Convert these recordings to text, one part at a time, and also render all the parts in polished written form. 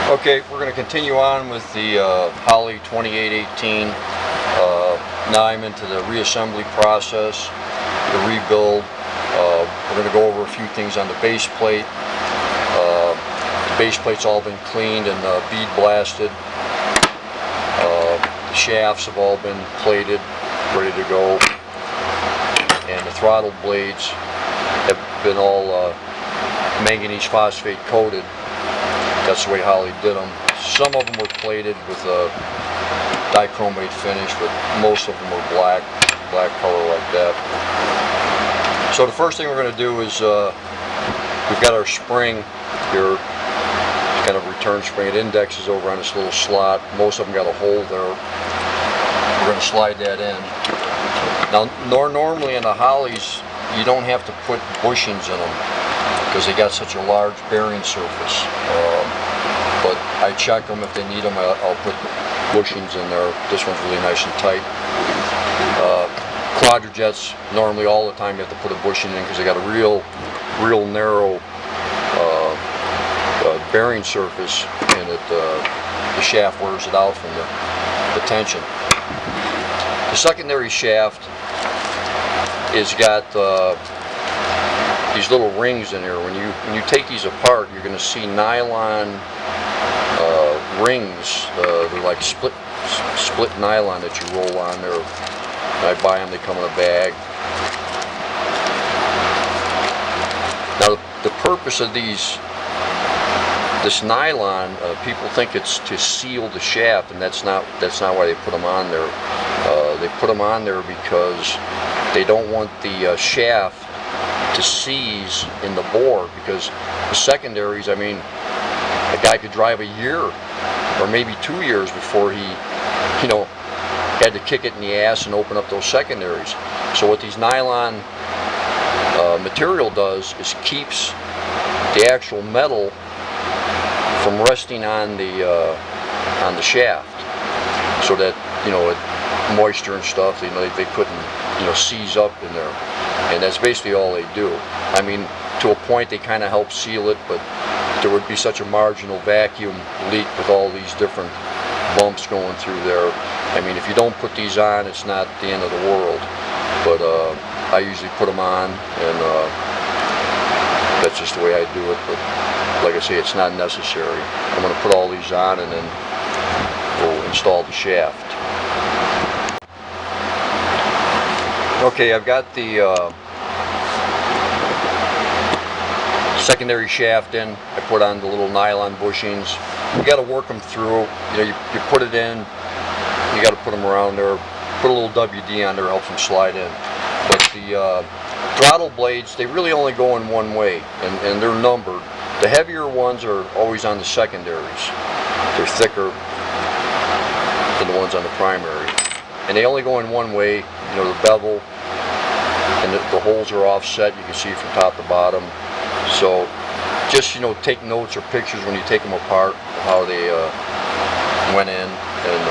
Okay, we're going to continue on with the Holley 2818. Now I'm into the reassembly process, the rebuild. We're going to go over a few things on the base plate. The base plate's all been cleaned and bead blasted. The shafts have all been plated, ready to go. And the throttle blades have been all manganese phosphate coated. That's the way Holley did them. Some of them were plated with a dichromate finish, but most of them were black color like that. So the first thing we're going to do is we've got our spring here, kind of return spring. It indexes over on this little slot. Most of them got a hole there. We're going to slide that in. Now, normally in the Holleys, you don't have to put bushings in them because they got such a large bearing surface. But I check them if they need them. I'll put bushings in there. This one's really nice and tight. Quadrajets, normally all the time you have to put a bushing in because they got a real narrow bearing surface, and the shaft wears it out from the tension. The secondary shaft is got these little rings in here. When you take these apart, you're going to see nylon rings. They're like split nylon that you roll on there. I buy them, they come in a bag. Now the purpose of this nylon, people think it's to seal the shaft, and that's not why they put them on there. They put them on there because they don't want the shaft to seize in the bore, because the secondaries, I mean, a guy could drive a year or maybe 2 years before he, had to kick it in the ass and open up those secondaries. So what these nylon material does is keeps the actual metal from resting on the shaft, so that moisture and stuff, they couldn't seize up in there. And that's basically all they do. I mean, to a point they kind of help seal it, but there would be such a marginal vacuum leak with all these different bumps going through there. I mean, if you don't put these on, it's not the end of the world. But I usually put them on, and that's just the way I do it. But like I say, it's not necessary. I'm going to put all these on, and then we'll install the shaft. Okay, I've got the secondary shaft in. I put on the little nylon bushings. You got to work them through. You put it in. You got to put them around there. Put a little WD on there, helps them slide in. But the throttle blades, they really only go in one way, and they're numbered. The heavier ones are always on the secondaries. They're thicker than the ones on the primary, and they only go in one way. The bevel and the holes are offset. You can see from top to bottom. So just take notes or pictures when you take them apart, how they went in, and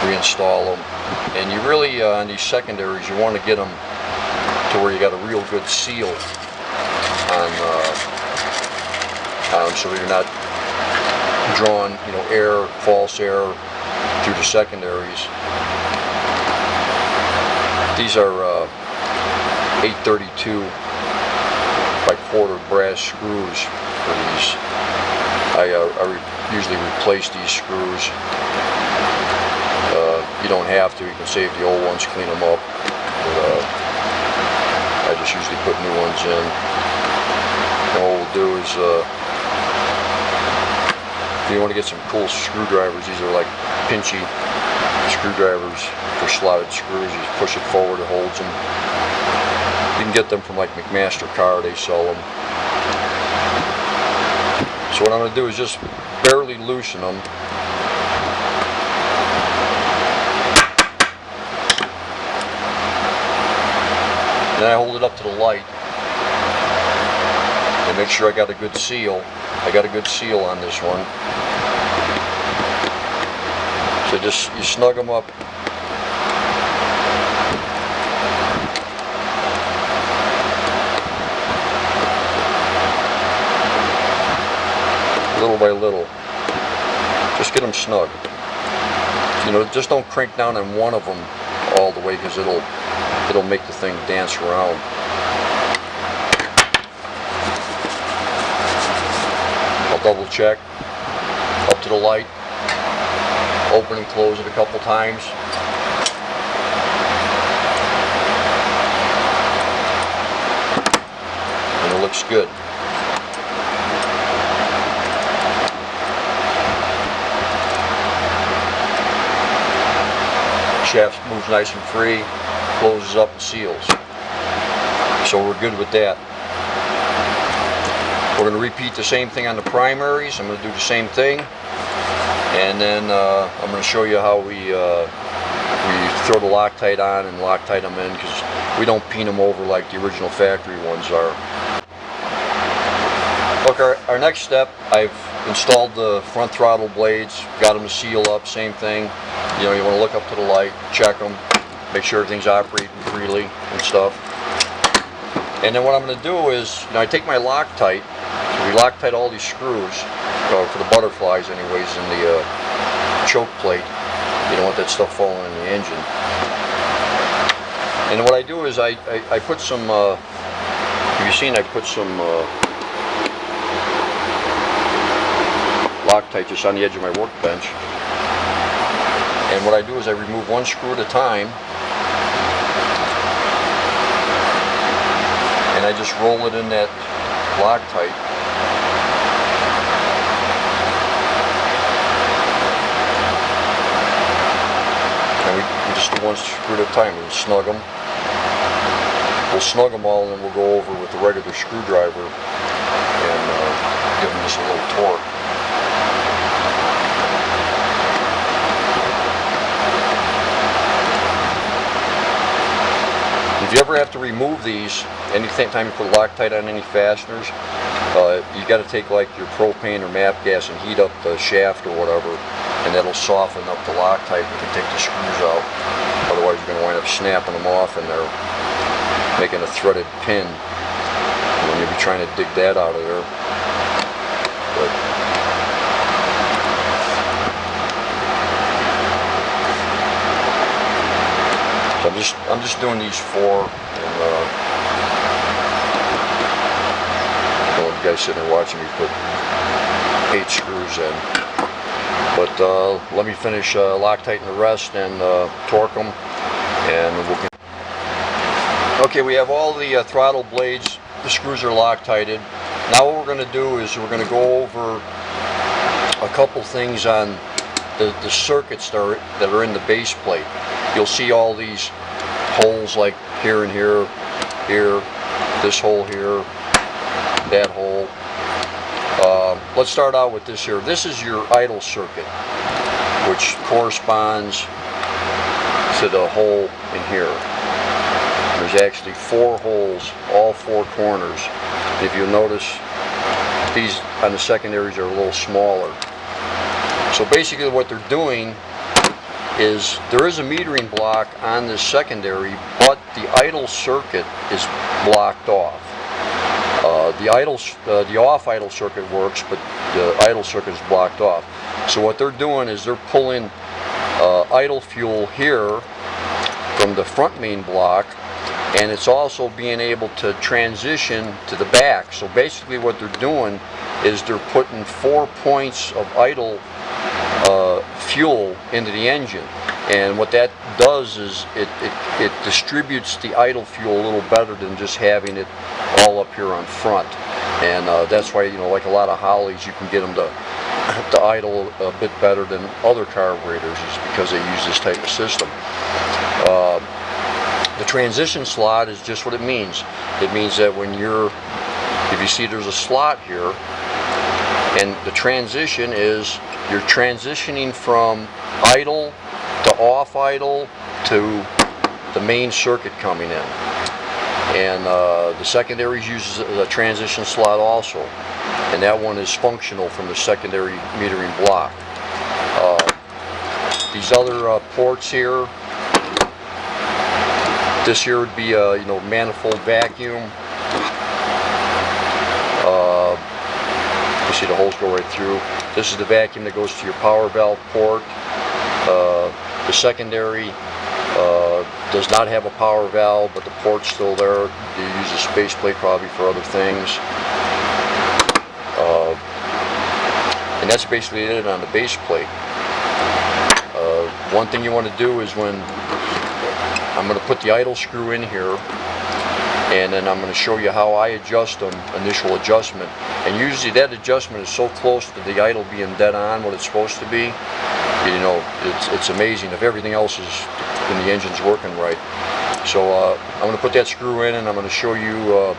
reinstall them. And you really on these secondaries, you want to get them to where you got a real good seal on them, so you're not drawing air, false air through the secondaries. These are 832 by quarter brass screws for these. I usually replace these screws. You don't have to. You can save the old ones, clean them up. But I just usually put new ones in. And what we'll do is, if you want to get some cool screwdrivers, these are like pinchy screwdrivers for slotted screws. You just push it forward, it holds them. You can get them from like McMaster Car, they sell them. So what I'm going to do is just barely loosen them. Then I hold it up to the light and make sure I got a good seal. I got a good seal on this one. So you snug them up. Little by little. get them snug. You know, just don't crank down on one of them all the way, because it'll make the thing dance around. I'll double check. Up to the light. Open and close it a couple times. And it looks good. Shaft moves nice and free, closes up and seals. So we're good with that. We're going to repeat the same thing on the primaries. I'm going to do the same thing, and then I'm going to show you how we throw the Loctite on and Loctite them in, because we don't peen them over like the original factory ones are. Look, our next step, I've installed the front throttle blades, got them to seal up, same thing. You know, you want to look up to the light, check them, make sure everything's operating freely and stuff. And then what I'm going to do is, you know, I take my Loctite, so we Loctite all these screws, for the butterflies anyways, in the choke plate. You don't want that stuff falling in the engine. And what I do is I put some, have you seen I put some Loctite just on the edge of my workbench. And what I do is I remove one screw at a time, and I just roll it in that Loctite. And we just do one screw at a time. We'll snug them. We'll snug them all, and then we'll go over with the regular screwdriver and give them just a little torque. If you ever have to remove these, anytime you put Loctite on any fasteners, you got to take like your propane or MAP gas and heat up the shaft or whatever, and that'll soften up the Loctite. You can take the screws out. Otherwise, you're going to wind up snapping them off, and they're making a threaded pin. And then you'll be trying to dig that out of there. But I'm just doing these 4, and you guys sitting there watching me put 8 screws in. But let me finish Loctiting the rest and torque them, and we'll get. Okay, we have all the throttle blades. The screws are Loctited. Now what we're going to do is we're going to go over a couple things on the circuits that are in the base plate. You'll see all these holes like here and here, this hole here, that hole. Let's start out with this here. This is your idle circuit, which corresponds to the hole in here. There's actually 4 holes, all 4 corners. If you'll notice, these on the secondaries are a little smaller. So basically what they're doing is there is a metering block on this secondary, but the idle circuit is blocked off. The off idle circuit works, but the idle circuit is blocked off. So what they're doing is they're pulling idle fuel here from the front main block, and it's also being able to transition to the back. So basically what they're doing is they're putting 4 points of idle fuel into the engine, and what that does is it distributes the idle fuel a little better than just having it all up here on front. And that's why, you know, like a lot of Holleys, you can get them to idle a bit better than other carburetors, is because they use this type of system. The transition slot is just what it means. It means that when if you see there's a slot here, and the transition is you're transitioning from idle to off idle to the main circuit coming in. And the secondaries uses a transition slot also, and that one is functional from the secondary metering block. These other ports here, this here would be a manifold vacuum. The see the holes go right through. This is the vacuum that goes to your power valve port. The secondary does not have a power valve, but the port's still there. You use a space plate probably for other things. And that's basically it on the base plate. One thing you want to do is when I'm going to put the idle screw in here, and then I'm going to show you how I adjust them, initial adjustment. And usually that adjustment is so close to the idle being dead on what it's supposed to be. You know, it's amazing if everything else is and the engine's working right. So I'm going to put that screw in, and I'm going to show you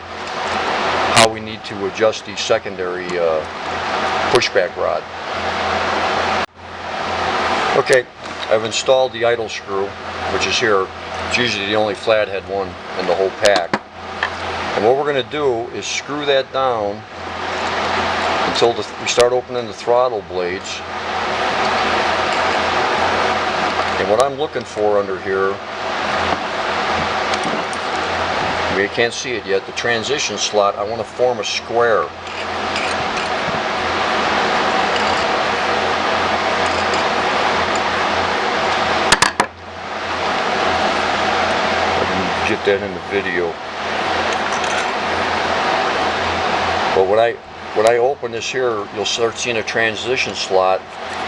how we need to adjust the secondary pushback rod. Okay, I've installed the idle screw, which is here. It's usually the only flathead one in the whole pack. And what we're going to do is screw that down until we start opening the throttle blades. And what I'm looking for under here, you can't see it yet, the transition slot, I want to form a square. I can get that in the video. But when I open this here, you'll start seeing a transition slot,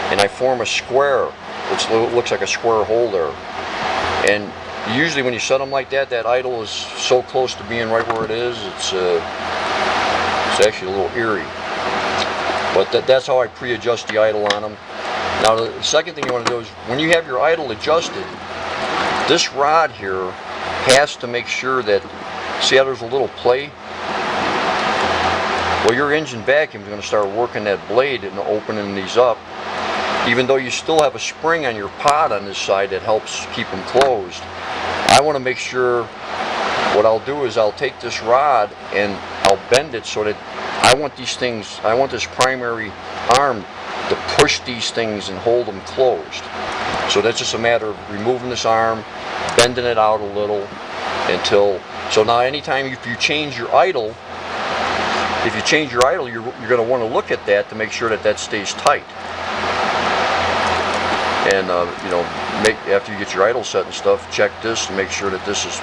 and I form a square. It looks like a square hole there. And usually when you set them like that, that idle is so close to being right where it is, it's actually a little eerie. But that's how I pre-adjust the idle on them. Now the second thing you want to do is when you have your idle adjusted, this rod here has to make sure that, see how there's a little play? Well, your engine vacuum is going to start working that blade and opening these up. Even though you still have a spring on your pod on this side that helps keep them closed, I want to make sure, what I'll do is I'll take this rod and I'll bend it so that I want these things, I want this primary arm to push these things and hold them closed. So that's just a matter of removing this arm, bending it out a little until, so now anytime if you change your idle, you're going to want to look at that to make sure that stays tight. And you know, after you get your idle set and stuff, check this and make sure that this is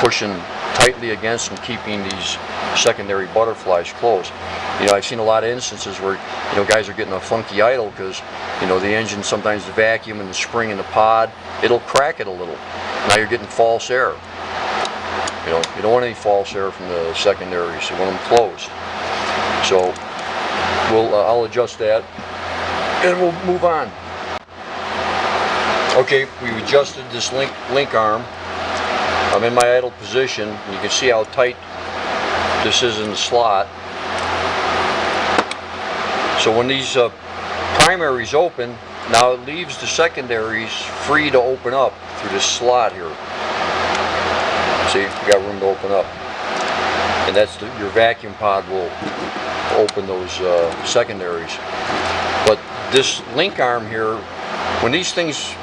pushing tightly against and keeping these secondary butterflies closed. You know, I've seen a lot of instances where, you know, guys are getting a funky idle because, you know, the engine, sometimes the vacuum and the spring in the pod, it'll crack it a little. Now you're getting false air. You know, you don't want any false air from the secondaries. You want them closed. So I'll adjust that and we'll move on. Okay, we've adjusted this link arm. I'm in my idle position, and you can see how tight this is in the slot. So when these primaries open, now it leaves the secondaries free to open up through this slot here. See, you got room to open up. And that's your vacuum pod will open those secondaries. But this link arm here, when these things,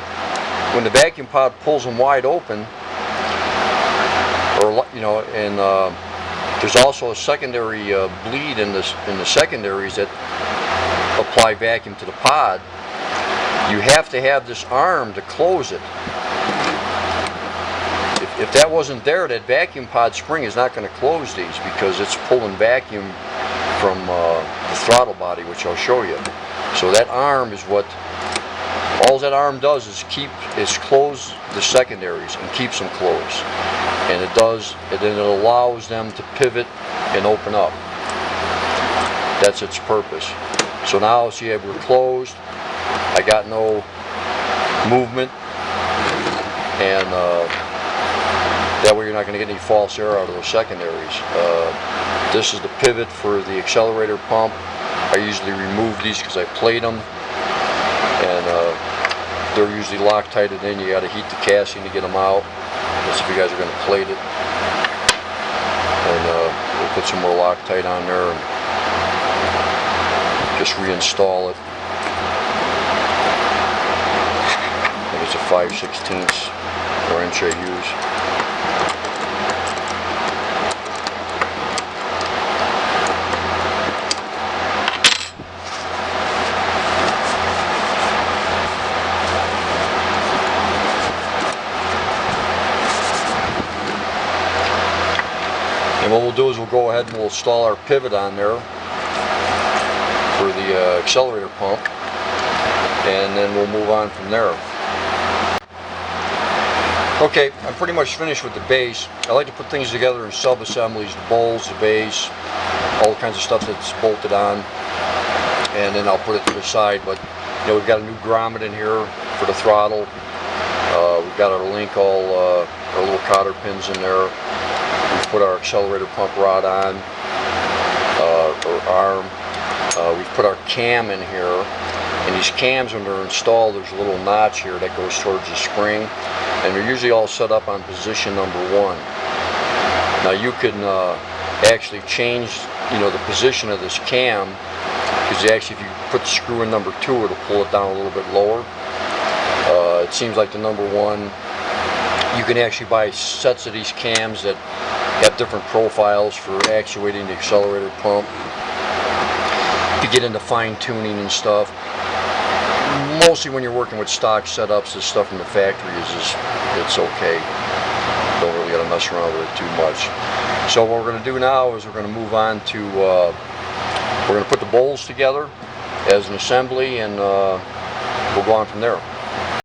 when the vacuum pod pulls them wide open, or you know, and there's also a secondary bleed in the secondaries that apply vacuum to the pod. You have to have this arm to close it. If that wasn't there, that vacuum pod spring is not going to close these because it's pulling vacuum from the throttle body, which I'll show you. So that arm is what. All that arm does is close the secondaries and keeps them closed. And it does, and then it allows them to pivot and open up. That's its purpose. So now, see, we're closed. I got no movement, and that way you're not going to get any false air out of those secondaries. This is the pivot for the accelerator pump. I usually remove these because I plate them. And they're usually Loctited in. You got to heat the casing to get them out. Let's see if you guys are going to plate it. And we'll put some more Loctite on there and just reinstall it. I think it's a 5/16 or inch I use. And what we'll do is we'll go ahead and we'll install our pivot on there for the accelerator pump, and then we'll move on from there. Okay, I'm pretty much finished with the base. I like to put things together in sub-assemblies, the bowls, the base, all kinds of stuff that's bolted on, and then I'll put it to the side. But you know, we've got a new grommet in here for the throttle. We've got our link, our little cotter pins in there. We've put our accelerator pump rod on, or arm. We've put our cam in here, and these cams, when they're installed, there's a little notch here that goes towards the spring, and they're usually all set up on position number 1. Now you can actually change, you know, the position of this cam, because actually if you put the screw in number 2, it'll pull it down a little bit lower. It seems like the number 1, you can actually buy sets of these cams that have different profiles for actuating the accelerator pump. If you get into fine tuning and stuff, mostly when you're working with stock setups, the stuff from the factory it's okay. Don't really got to mess around with it too much. So what we're going to do now is we're going to move on to we're going to put the bowls together as an assembly, and we'll go on from there.